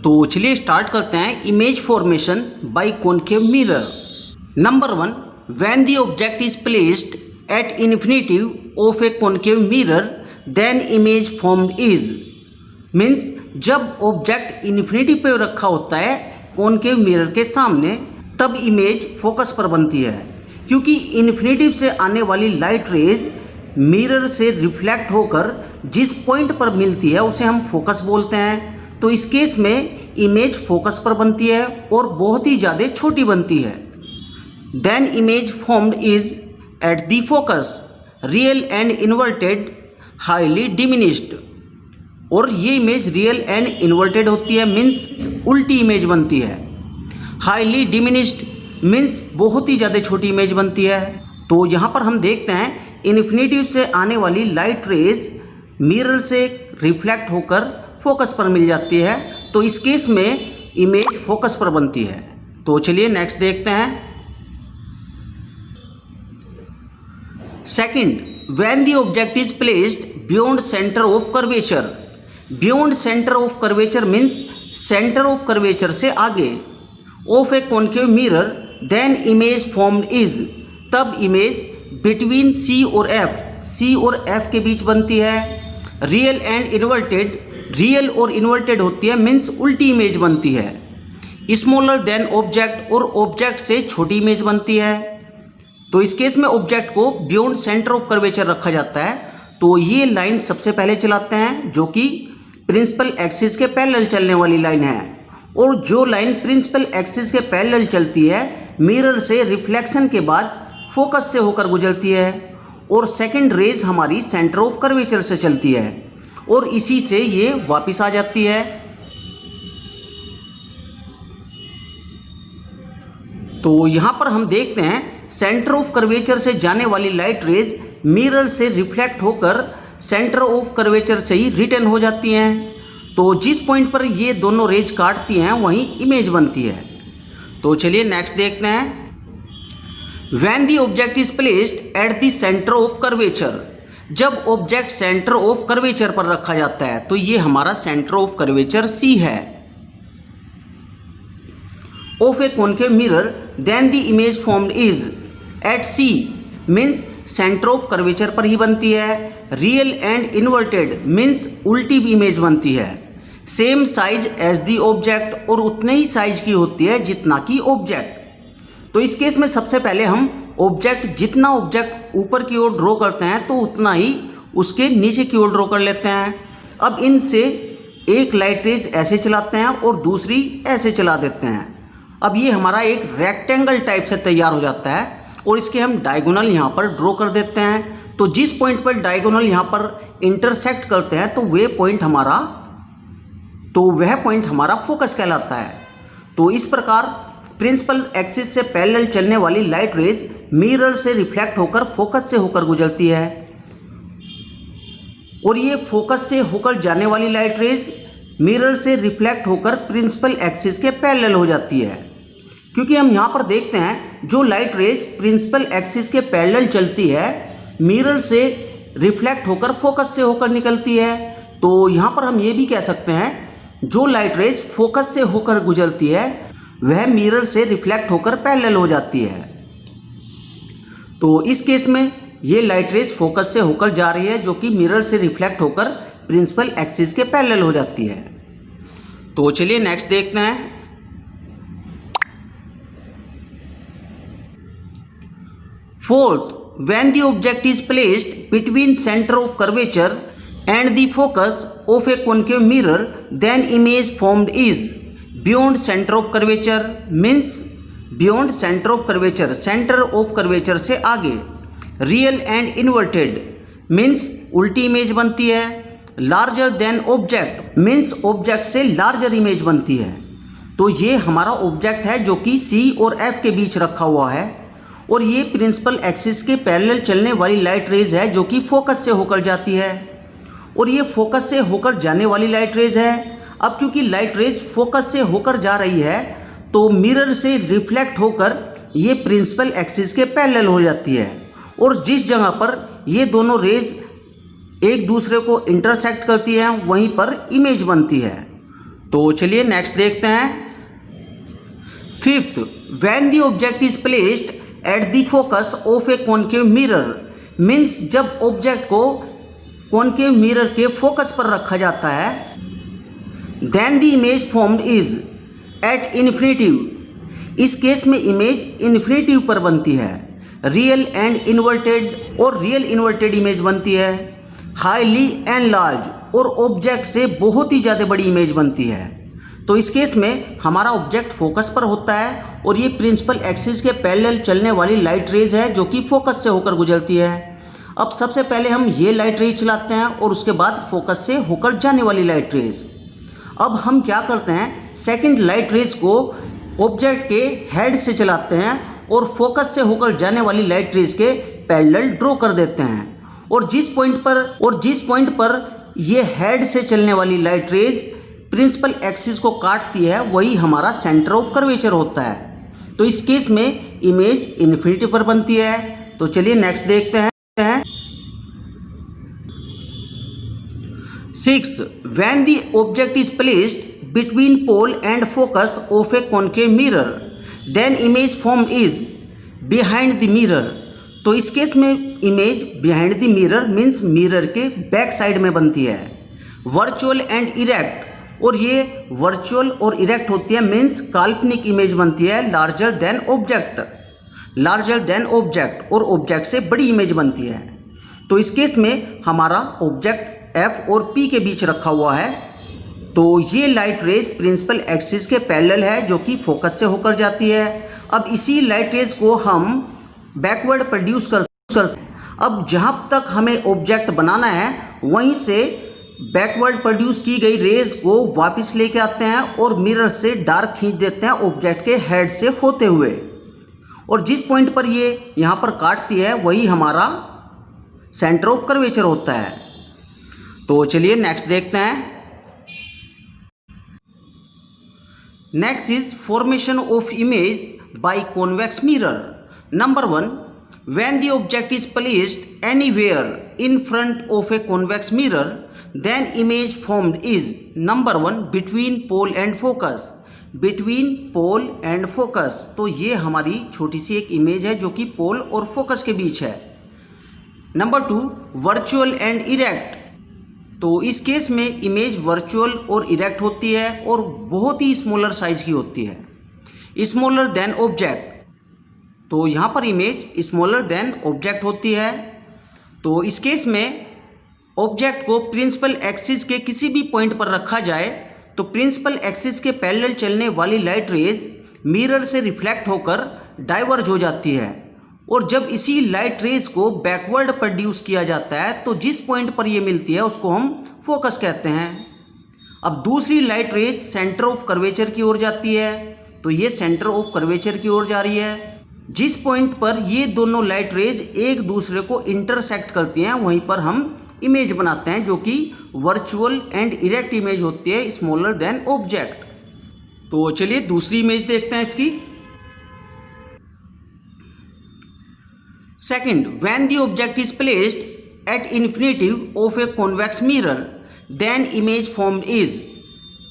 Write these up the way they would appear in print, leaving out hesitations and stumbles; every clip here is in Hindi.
तो चलिए स्टार्ट करते हैं image formation by concave mirror. Number 1, when the object is placed at infinitive of a concave mirror then image formed is. Means जब ऑब्जेक्ट इन्फिनिटी पे रखा होता है कॉनकेव मिरर के सामने तब इमेज फोकस पर बनती है, क्योंकि इन्फिनिटी से आने वाली लाइट रेज मिरर से रिफ्लेक्ट होकर जिस पॉइंट पर मिलती है उसे हम फोकस बोलते हैं। तो इस केस में इमेज फोकस पर बनती है और बहुत ही ज़्यादा छोटी बनती है। Then image formed is at the focus real and inverted highly diminished. और ये इमेज रियल एंड इन्वर्टेड होती है, मीन्स उल्टी इमेज बनती है। हाईली डिमिनिश्ड मीन्स बहुत ही ज़्यादा छोटी इमेज बनती है। तो यहाँ पर हम देखते हैं इन्फिनिटी से आने वाली लाइट रेज मिरर से रिफ्लेक्ट होकर फोकस पर मिल जाती है, तो इस केस में इमेज फोकस पर बनती है। तो चलिए नेक्स्ट देखते हैं। Second, when the object is placed beyond centre of curvature. Beyond centre of curvature means centre of curvature से आगे of a concave mirror then image formed is. तब इमेज बिटवीन सी और एफ, सी और एफ के बीच बनती है। रियल एंड इन्वर्टेड, रियल और इन्वर्टेड होती है, मीन्स उल्टी इमेज बनती है। स्मॉलर देन ऑब्जेक्ट, और ऑब्जेक्ट से छोटी इमेज बनती है। तो इस केस में ऑब्जेक्ट को बियॉन्ड सेंटर ऑफ कर्वेचर रखा जाता है। तो ये लाइन सबसे पहले चलाते हैं जो कि प्रिंसिपल एक्सिस के पैरेलल चलने वाली लाइन है। और जो लाइन प्रिंसिपल एक्सिस के पैरेलल चलती है मिरर से रिफ्लेक्शन के बाद फोकस से होकर गुजरती है। और सेकंड रेज हमारी सेंटर ऑफ कर्वेचर से चलती है और इसी से ये वापस आ जाती है। तो यहाँ पर हम देखते हैं सेंटर ऑफ कर्वेचर से जाने वाली लाइट रेज मिरर से रिफ्लेक्ट होकर सेंटर ऑफ कर्वेचर से ही रिटर्न हो जाती हैं। तो जिस पॉइंट पर ये दोनों रेज काटती हैं वहीं इमेज बनती है। तो चलिए नेक्स्ट देखते हैं। When the object is placed at the centre of curvature. जब ऑब्जेक्ट सेंटर ऑफ कर्वेचर पर रखा जाता है तो ये हमारा सेंटर ऑफ कर्वेचर सी है of a concave mirror then the image formed is at C. Means centre of curvature पर ही बनती है। रियल एंड इन्वर्टेड मीन्स उल्टी इमेज बनती है। Same size as the object, और उतने ही साइज की होती है जितना कि ऑब्जेक्ट। तो इस केस में सबसे पहले हम ऑब्जेक्ट, जितना ऑब्जेक्ट ऊपर की ओर ड्रॉ करते हैं तो उतना ही उसके नीचे की ओर ड्रॉ कर लेते हैं। अब इनसे एक लाइट रेज ऐसे चलाते हैं और दूसरी ऐसे चला देते हैं। अब ये हमारा एक रेक्टेंगल टाइप से तैयार हो जाता है और इसके हम डायगोनल यहाँ पर ड्रॉ कर देते हैं। तो जिस पॉइंट पर डायगोनल यहाँ पर इंटरसेक्ट करते हैं तो वह पॉइंट हमारा फोकस कहलाता है। तो इस प्रकार प्रिंसिपल एक्सिस से पैरेलल चलने वाली लाइट रेज मिरर से रिफ्लेक्ट होकर फोकस से होकर गुजरती है और ये फोकस से होकर जाने वाली लाइट रेज मिरर से रिफ्लेक्ट होकर प्रिंसिपल एक्सिस के पैरेलल हो जाती है। क्योंकि हम यहाँ पर देखते हैं जो लाइट रेज प्रिंसिपल एक्सिस के पैरेलल चलती है मिरर से रिफ्लेक्ट होकर फोकस से होकर निकलती है। तो यहाँ पर हम ये भी कह सकते हैं जो लाइट रेज फोकस से होकर गुजरती है वह मिरर से रिफ्लेक्ट होकर पैरेलल हो जाती है। तो इस केस में ये लाइट रेज फोकस से होकर जा रही है जो कि मिरर से रिफ्लेक्ट होकर प्रिंसिपल एक्सिस के पैरेलल हो जाती है। तो चलिए नेक्स्ट देखते हैं। Fourth, when the object is placed between centre of curvature and the focus of a concave mirror then image formed is beyond centre of curvature. Means beyond centre of curvature, centre of curvature से आगे। रियल एंड इन्वर्टेड मीन्स उल्टी इमेज बनती है। Larger than object means object से लार्जर इमेज बनती है। तो ये हमारा ऑब्जेक्ट है जो कि सी और एफ के बीच रखा हुआ है और ये प्रिंसिपल एक्सिस के पैरेलल चलने वाली लाइट रेज है जो कि फोकस से होकर जाती है और ये फोकस से होकर जाने वाली लाइट रेज है। अब क्योंकि लाइट रेज फोकस से होकर जा रही है तो मिरर से रिफ्लेक्ट होकर ये प्रिंसिपल एक्सिस के पैरेलल हो जाती है और जिस जगह पर ये दोनों रेज एक दूसरे को इंटरसेक्ट करती हैं वहीं पर इमेज बनती है। तो चलिए नेक्स्ट देखते हैं। Fifth, when the object is placed at the focus of a concave mirror, means जब ऑब्जेक्ट को कॉनकेव मिरर के फोकस पर रखा जाता है, then the image formed is at infinitive. इस केस में इमेज इन्फिनिटिव पर बनती है। रियल एंड इन्वर्टेड और रियल इन्वर्टेड इमेज बनती है। हाईली एनलार्ज और ऑब्जेक्ट से बहुत ही ज़्यादा बड़ी इमेज बनती है। तो इस केस में हमारा ऑब्जेक्ट फोकस पर होता है और ये प्रिंसिपल एक्सिस के पैरेलल चलने वाली लाइट रेज है जो कि फोकस से होकर गुजरती है। अब सबसे पहले हम ये लाइट रेज चलाते हैं और उसके बाद फोकस से होकर जाने वाली लाइट रेज। अब हम क्या करते हैं, सेकंड लाइट रेज को ऑब्जेक्ट के हेड से चलाते हैं और फोकस से होकर जाने वाली लाइट रेज के पैरेलल ड्रॉ कर देते हैं। और जिस पॉइंट पर ये हेड से चलने वाली लाइट रेज प्रिंसिपल एक्सिस को काटती है, वही हमारा सेंटर ऑफ कर्वेचर होता है। तो इस केस में इमेज इन्फिनिटी पर बनती है। तो चलिए नेक्स्ट देखते हैं। 6. When the object is placed between pole and focus of a concave mirror, then image formed is behind the mirror. तो इस केस में image behind the mirror means mirror के बैक साइड में बनती है। वर्चुअल एंड इरेक्ट, और ये वर्चुअल और इरेक्ट होती है मीन्स काल्पनिक इमेज बनती है। लार्जर देन ऑब्जेक्ट और ऑब्जेक्ट से बड़ी इमेज बनती है। तो इस केस में हमारा ऑब्जेक्ट F और P के बीच रखा हुआ है। तो ये लाइट रेज प्रिंसिपल एक्सिस के पैरेलल है जो कि फोकस से होकर जाती है। अब इसी लाइट रेज को हम बैकवर्ड प्रोड्यूस करते हैं। अब जहाँ तक हमें ऑब्जेक्ट बनाना है वहीं से बैकवर्ड प्रोड्यूस की गई रेज को वापस लेके आते हैं और मिरर से डार्क खींच देते हैं ऑब्जेक्ट के हेड से होते हुए। और जिस पॉइंट पर ये यहाँ पर काटती है वही हमारा सेंटर ऑफ कर्वेचर होता है। तो चलिए नेक्स्ट देखते हैं। Next is formation of image by convex mirror. Number 1, when the object is placed anywhere in front of a convex mirror, then image formed is number 1 between pole and focus. Between pole and focus, तो ये हमारी छोटी सी एक इमेज है जो कि पोल और फोकस के बीच है। नंबर 2, वर्चुअल एंड इरेक्ट, तो इस केस में इमेज वर्चुअल और इरेक्ट होती है और बहुत ही स्मॉलर साइज की होती है। स्मॉलर देन ऑब्जेक्ट, तो यहाँ पर इमेज स्मॉलर देन ऑब्जेक्ट होती है। तो इस केस में ऑब्जेक्ट को प्रिंसिपल एक्सिस के किसी भी पॉइंट पर रखा जाए तो प्रिंसिपल एक्सिस के पैरेलल चलने वाली लाइट रेज मिरर से रिफ्लेक्ट होकर डाइवर्ज हो जाती है। और जब इसी लाइट रेज को बैकवर्ड प्रोड्यूस किया जाता है तो जिस पॉइंट पर ये मिलती है उसको हम फोकस कहते हैं। अब दूसरी light rays centre of curvature की ओर जाती है, तो ये सेंटर ऑफ कर्वेचर की ओर जा रही है। जिस पॉइंट पर ये दोनों लाइट रेज एक दूसरे को इंटरसेक्ट करती हैं वहीं पर हम इमेज बनाते हैं जो कि वर्चुअल एंड इरेक्ट इमेज होती है, स्मॉलर देन ऑब्जेक्ट। तो चलिए दूसरी इमेज देखते हैं इसकी। Second, when the object is placed at infinitive of a convex mirror, then image formed is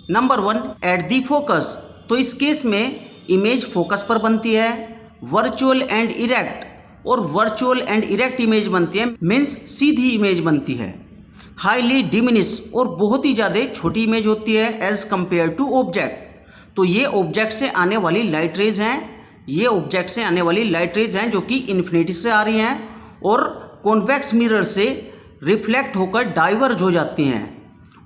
number 1 at the focus। तो इस केस में इमेज फोकस पर बनती है। वर्चुअल एंड इरेक्ट, और वर्चुअल एंड इरेक्ट इमेज बनती है मीन्स सीधी इमेज बनती है। हाईली डिमिनिश, और बहुत ही ज़्यादा छोटी इमेज होती है एज कंपेयर टू ऑब्जेक्ट। तो ये ऑब्जेक्ट से आने वाली लाइट रेज हैं, ये ऑब्जेक्ट से आने वाली लाइट रेज हैं जो कि इन्फिनिटी से आ रही हैं और कॉन्वेक्स मिरर से रिफ्लेक्ट होकर डाइवर्ज हो जाती हैं।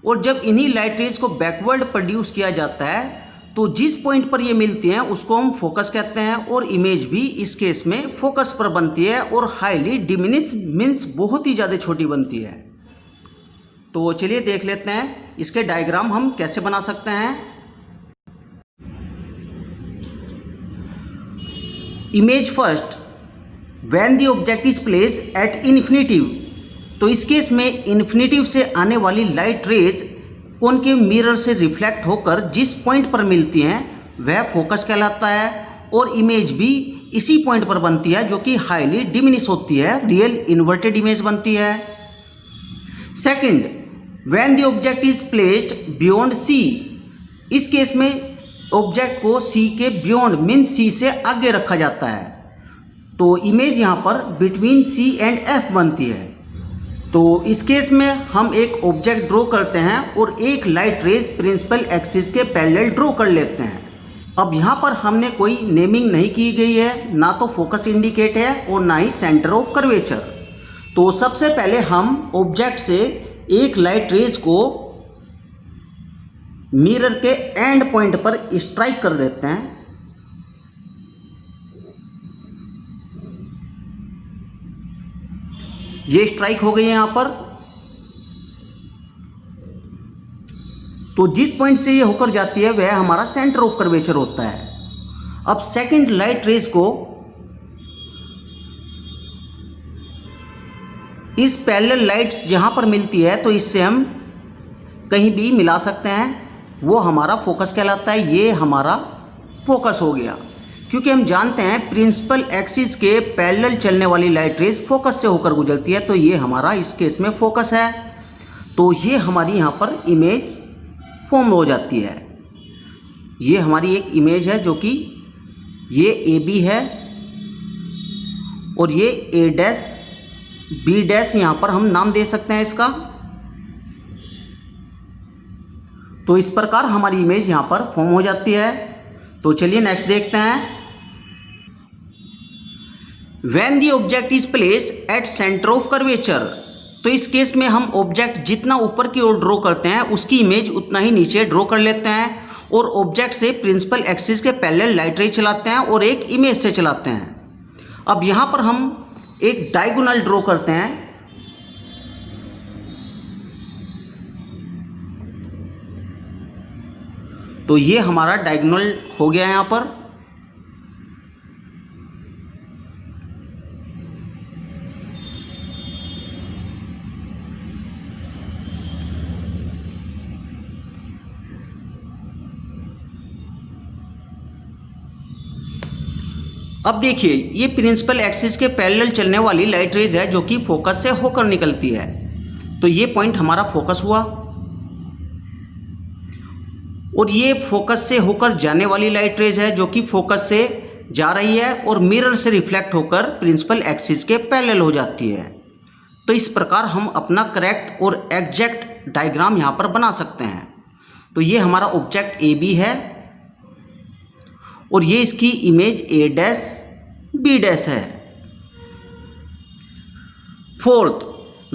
और जब इन्हीं लाइट रेज को बैकवर्ड प्रोड्यूस किया जाता है तो जिस पॉइंट पर ये मिलती हैं उसको हम फोकस कहते हैं और इमेज भी इस केस में फोकस पर बनती है और हाईली डिमिनिश मीन्स बहुत ही ज़्यादा छोटी बनती है। तो चलिए देख लेते हैं इसके डायग्राम हम कैसे बना सकते हैं। Image first, when the object is placed at infinitive, तो इस केस में इन्फिनिटिव से आने वाली लाइट रेज कॉनकेव मिरर से रिफ्लेक्ट होकर जिस पॉइंट पर मिलती हैं वह फोकस कहलाता है और इमेज भी इसी पॉइंट पर बनती है जो कि हाईली डिमिनिश होती है, रियल इन्वर्टेड इमेज बनती है। Second, when the object is placed beyond C, इस केस में ऑब्जेक्ट को सी के बियॉन्ड मीन सी से आगे रखा जाता है, तो इमेज यहाँ पर बिटवीन सी एंड एफ बनती है। तो इस केस में हम एक ऑब्जेक्ट ड्रॉ करते हैं और एक लाइट रेज प्रिंसिपल एक्सिस के पैरेलल ड्रॉ कर लेते हैं। अब यहाँ पर हमने कोई नेमिंग नहीं की गई है, ना तो फोकस इंडिकेट है और ना ही सेंटर ऑफ कर्वेचर। तो सबसे पहले हम ऑब्जेक्ट से एक लाइट रेज को मिरर के एंड पॉइंट पर स्ट्राइक कर देते हैं। ये स्ट्राइक हो गई है यहाँ पर। तो जिस पॉइंट से ये होकर जाती है वह हमारा सेंटर ऑफ कर्वेचर होता है। अब सेकंड लाइट रेज को इस पैरेलल लाइट्स जहां पर मिलती है तो इससे हम कहीं भी मिला सकते हैं, वो हमारा फोकस कहलाता है। ये हमारा फोकस हो गया, क्योंकि हम जानते हैं प्रिंसिपल एक्सिस के पैरेलल चलने वाली लाइट रेज फोकस से होकर गुजरती है, तो ये हमारा इस केस में फोकस है। तो ये हमारी यहाँ पर इमेज फॉर्म हो जाती है। ये हमारी एक इमेज है जो कि ये ए बी है और ये ए डैश बी डैश, यहाँ पर हम नाम दे सकते हैं इसका। तो इस प्रकार हमारी इमेज यहाँ पर फॉर्म हो जाती है। तो चलिए नेक्स्ट देखते हैं। When the object is placed at center of curvature, तो इस केस में हम ऑब्जेक्ट जितना ऊपर की ओर ड्रॉ करते हैं उसकी इमेज उतना ही नीचे ड्रॉ कर लेते हैं और ऑब्जेक्ट से प्रिंसिपल एक्सिस के पैरेलल लाइट रे चलाते हैं और एक इमेज से चलाते हैं। अब यहाँ पर हम एक डायगोनल ड्रॉ करते हैं। तो ये हमारा डायगोनल हो गया यहाँ पर। अब देखिए ये प्रिंसिपल एक्सिस के पैरेलल चलने वाली लाइट रेज है जो कि फोकस से होकर निकलती है। तो ये पॉइंट हमारा फोकस हुआ और ये फोकस से होकर जाने वाली लाइट रेज है जो कि फोकस से जा रही है और मिरर से रिफ्लेक्ट होकर प्रिंसिपल एक्सिस के पैरेलल हो जाती है। तो इस प्रकार हम अपना करेक्ट और एग्जैक्ट डायग्राम यहाँ पर बना सकते हैं। तो ये हमारा ऑब्जेक्ट ए बी है और ये इसकी image A dash B dash है। Fourth,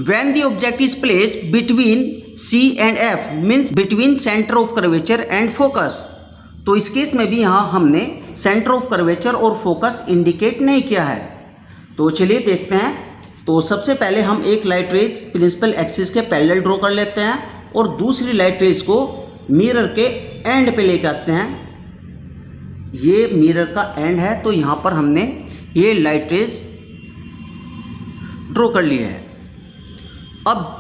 when the object is placed between C and F means between centre of curvature and focus. तो इस केस में भी यहाँ हमने सेंटर ऑफ कर्वेचर और फोकस इंडिकेट नहीं किया है। तो चलिए देखते हैं। तो सबसे पहले हम एक लाइट रेज प्रिंसिपल एक्सिस के पैरेलल ड्रॉ कर लेते हैं और दूसरी लाइट रेज को मिरर के एंड पे लेकर आते हैं। ये मिरर का एंड है तो यहाँ पर हमने ये लाइट रेज ड्रॉ कर ली है। अब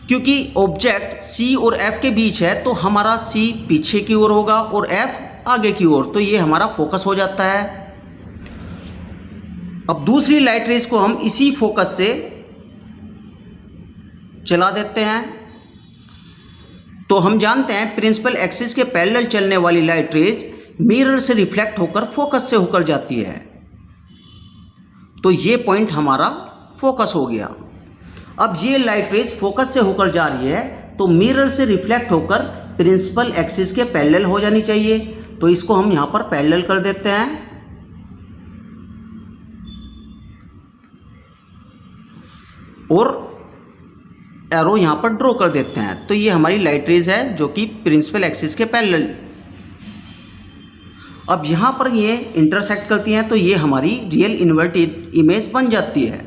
क्योंकि ऑब्जेक्ट सी और एफ के बीच है तो हमारा सी पीछे की ओर होगा और एफ आगे की ओर, तो ये हमारा फोकस हो जाता है। अब दूसरी लाइट रेज को हम इसी फोकस से चला देते हैं। तो हम जानते हैं प्रिंसिपल एक्सिस के पैरेलल चलने वाली लाइट रेज मिरर से रिफ्लेक्ट होकर फोकस से होकर जाती है। तो ये पॉइंट हमारा फोकस हो गया। अब ये लाइट रेज फोकस से होकर जा रही है तो मिरर से रिफ्लेक्ट होकर प्रिंसिपल एक्सिस के पैरेलल हो जानी चाहिए। तो इसको हम यहाँ पर पैरेलल कर देते हैं और एरो यहाँ पर ड्रॉ कर देते हैं। तो ये हमारी लाइट रेज है जो कि प्रिंसिपल एक्सिस के पैरेलल। अब यहाँ पर ये इंटरसेक्ट करती हैं तो ये हमारी रियल इन्वर्टेड इमेज बन जाती है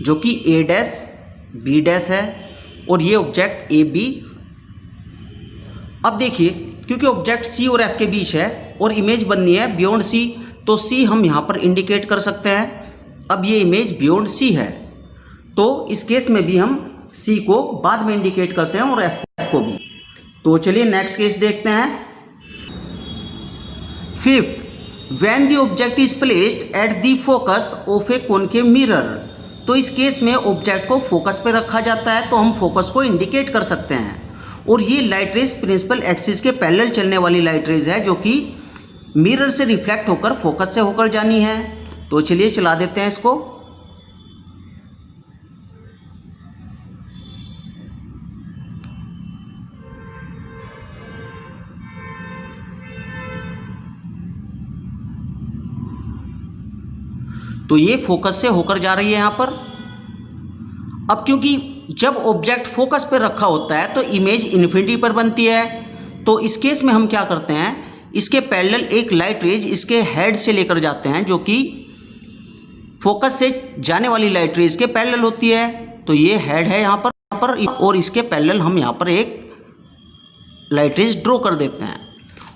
जो कि ए डैश बी डैश है और ये ऑब्जेक्ट ए बी। अब देखिए क्योंकि ऑब्जेक्ट सी और एफ के बीच है और इमेज बननी है बियॉन्ड सी, तो सी हम यहाँ पर इंडिकेट कर सकते हैं। अब ये इमेज बियॉन्ड सी है तो इस केस में भी हम सी को बाद में इंडिकेट करते हैं और एफ को भी। तो चलिए नेक्स्ट केस देखते हैं। Fifth, when the object is placed at the focus of a concave mirror. तो इस केस में ऑब्जेक्ट को फोकस पे रखा जाता है तो हम फोकस को इंडिकेट कर सकते हैं और ये लाइट रेज प्रिंसिपल एक्सिस के पैरेलल चलने वाली लाइट रेज है जो कि मिरर से रिफ्लेक्ट होकर फोकस से होकर जानी है। तो चलिए चला देते हैं इसको। तो ये फोकस से होकर जा रही है यहाँ पर। अब क्योंकि जब ऑब्जेक्ट फोकस पर रखा होता है तो इमेज इन्फिनिटी पर बनती है, तो इस केस में हम क्या करते हैं, इसके पैरेलल एक लाइट रेज इसके हेड से लेकर जाते हैं जो कि फोकस से जाने वाली लाइट रेज के पैरेलल होती है। तो ये हेड है यहाँ पर और इसके पैरेलल हम यहाँ पर एक लाइट रेज ड्रॉ कर देते हैं।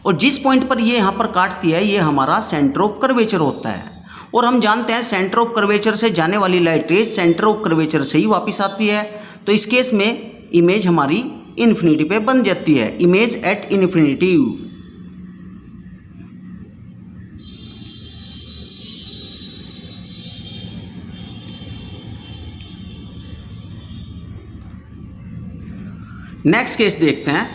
और जिस पॉइंट पर ये यहाँ पर काटती है ये हमारा सेंटर ऑफ कर्वेचर होता है। और हम जानते हैं सेंटर ऑफ कर्वेचर से जाने वाली light rays centre of curvature से ही वापस आती है। तो इस केस में इमेज हमारी इन्फिनिटी पे बन जाती है, image at infinity. Next case देखते हैं।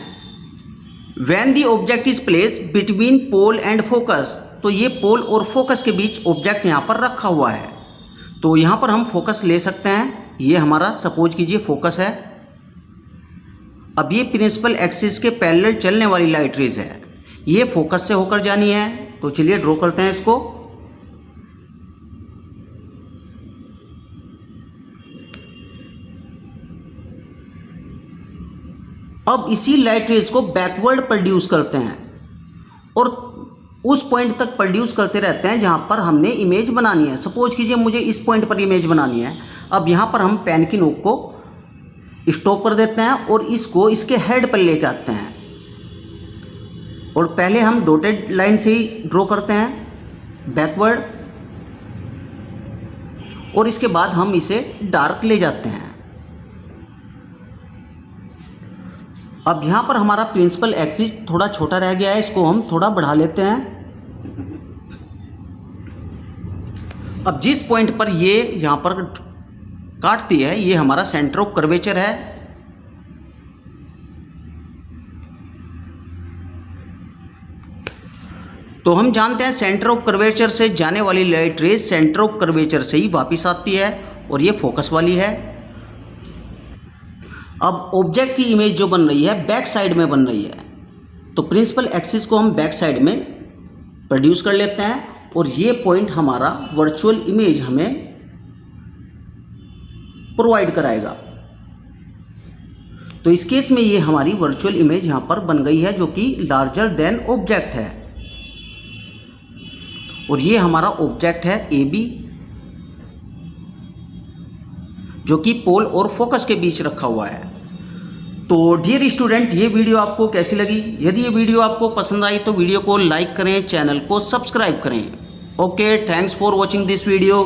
When the object is placed between pole and focus, तो ये पोल और फोकस के बीच ऑब्जेक्ट यहाँ पर रखा हुआ है। तो यहाँ पर हम फोकस ले सकते हैं, ये हमारा सपोज कीजिए फोकस है। अब ये प्रिंसिपल एक्सिस के पैरेलल चलने वाली लाइट रेज है, ये फोकस से होकर जानी है। तो चलिए ड्रॉ करते हैं इसको। अब इसी लाइट रेज को बैकवर्ड प्रोड्यूस करते हैं और उस पॉइंट तक प्रोड्यूस करते रहते हैं जहां पर हमने इमेज बनानी है। सपोज कीजिए मुझे इस पॉइंट पर इमेज बनानी है। अब यहां पर हम पेन की नोक को स्टॉप कर देते हैं और इसको इसके हेड पर लेकर आते हैं। और पहले हम डॉटेड लाइन से ही ड्रॉ करते हैं बैकवर्ड, और इसके बाद हम इसे डार्क ले जाते हैं। अब यहाँ पर हमारा प्रिंसिपल एक्सिस थोड़ा छोटा रह गया है, इसको हम थोड़ा बढ़ा लेते हैं। अब जिस पॉइंट पर ये यहाँ पर काटती है ये हमारा सेंटर ऑफ कर्वेचर है। तो हम जानते हैं सेंटर ऑफ कर्वेचर से जाने वाली light rays centre of curvature से ही वापस आती है और ये फोकस वाली है। अब ऑब्जेक्ट की इमेज जो बन रही है बैक साइड में बन रही है, तो प्रिंसिपल एक्सिस को हम बैक साइड में प्रोड्यूस कर लेते हैं और ये पॉइंट हमारा वर्चुअल इमेज हमें प्रोवाइड कराएगा। तो इस केस में ये हमारी वर्चुअल इमेज यहाँ पर बन गई है जो कि लार्जर देन ऑब्जेक्ट है, और ये हमारा ऑब्जेक्ट है AB जो कि पोल और फोकस के बीच रखा हुआ है। तो डियर स्टूडेंट, ये वीडियो आपको कैसी लगी? यदि ये वीडियो आपको पसंद आई तो वीडियो को लाइक करें, चैनल को सब्सक्राइब करें। Okay, thanks for watching this video.